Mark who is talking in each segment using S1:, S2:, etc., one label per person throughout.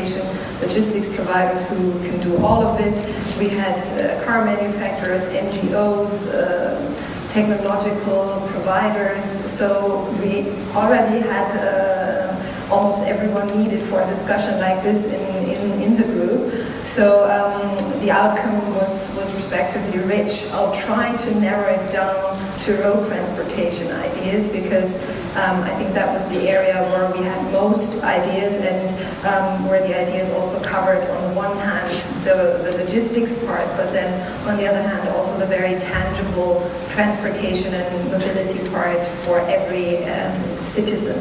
S1: transportation logistics providers who can do all of it. We had car manufacturers, NGOs, technological providers, so we already had almost everyone needed for a discussion like this in the group. So the outcome was respectively rich. I'll try to narrow it down to road transportation ideas because I think that was the area where we had most ideas and where the ideas also covered on the one hand the logistics part, but then on the other hand also the very tangible transportation and mobility part for every citizen.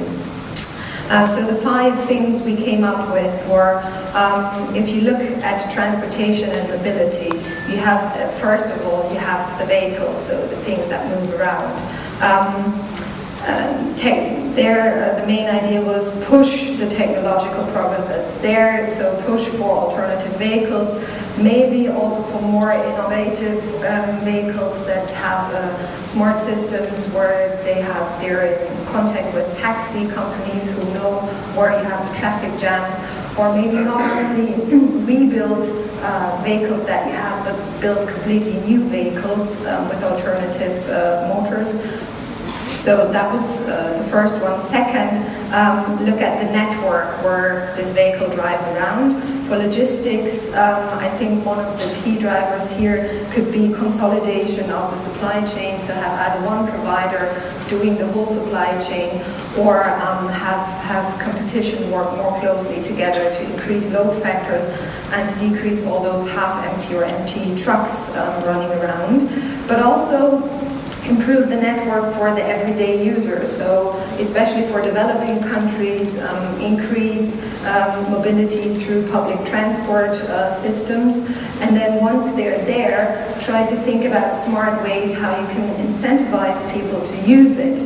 S1: So the 5 things we came up with were, if you look at transportation and mobility, you have, first of all, you have the vehicles, so the things that move around. The main idea was push the technological progress that's there, so push for alternative vehicles, maybe also for more innovative vehicles that have smart systems where they're in contact with taxi companies who know where you have the traffic jams, or maybe not only rebuild vehicles that you have, but build completely new vehicles with alternative motors. So that was the first one. Second, look at the network where this vehicle drives around. For logistics, I think one of the key drivers here could be consolidation of the supply chain, so have either one provider doing the whole supply chain, or have competition work more closely together to increase load factors and to decrease all those half-empty or empty trucks running around. But also improve the network for the everyday user, so especially for developing countries, increase mobility through public transport systems, and then once they're there, try to think about smart ways how you can incentivize people to use it.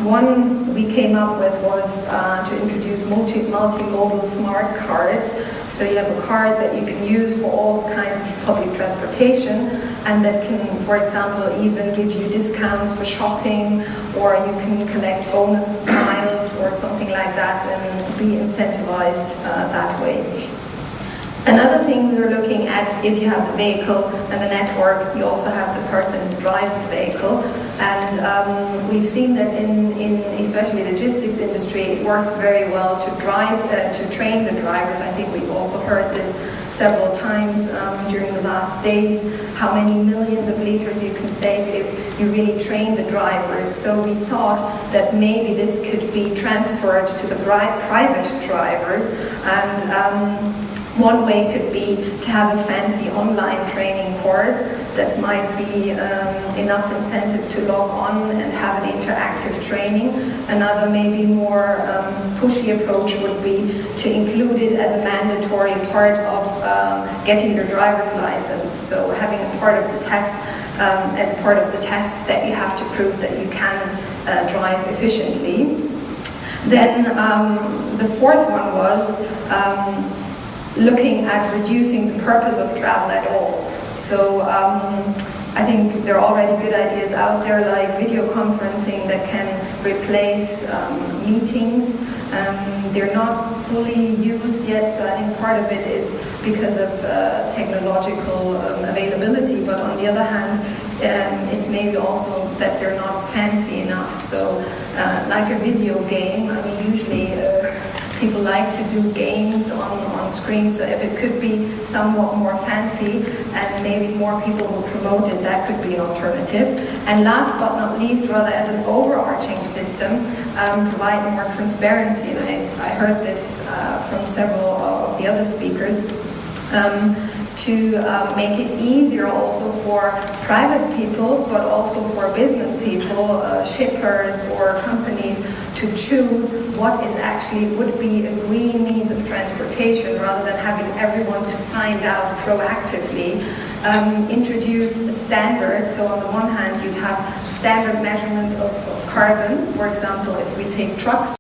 S1: One we came up with was to introduce multimodal smart cards. So you have a card that you can use for all kinds of public transportation, and that can, for example, even give you discounts for shopping, or you can collect bonus miles or something like that and be incentivized that way. Another thing we were looking at, if you have the vehicle and the network, you also have the person who drives the vehicle. And we've seen that in especially the logistics industry, it works very well to train the drivers. I think we've also heard this several times during the last days, how many millions of liters you can save if you really train the driver. So we thought that maybe this could be transferred to the private drivers, and one way could be to have a fancy online training course that might be enough incentive to log on and have an interactive training. Another maybe more pushy approach would be to include it as a mandatory part of getting your driver's license. So having a part of the test, as part of the test, that you have to prove that you can drive efficiently. Then the fourth one was looking at reducing the purpose of travel at all. So I think there are already good ideas out there, like video conferencing that can replace meetings. They're not fully used yet, so I think part of it is because of technological availability, but on the other hand, it's maybe also that they're not fancy enough. So like a video game, I mean, usually people like to do games on screen, so if it could be somewhat more fancy and maybe more people will promote it, that could be an alternative. And last but not least, rather as an overarching system, provide more transparency. And I heard this from several of the other speakers, to make it easier also for private people, but also for business people, shippers or companies, to choose what is actually would be a green means of transportation, rather than having everyone to find out proactively. Introduce a standard. So on the one hand, you'd have standard measurement of carbon. For example, if we take trucks,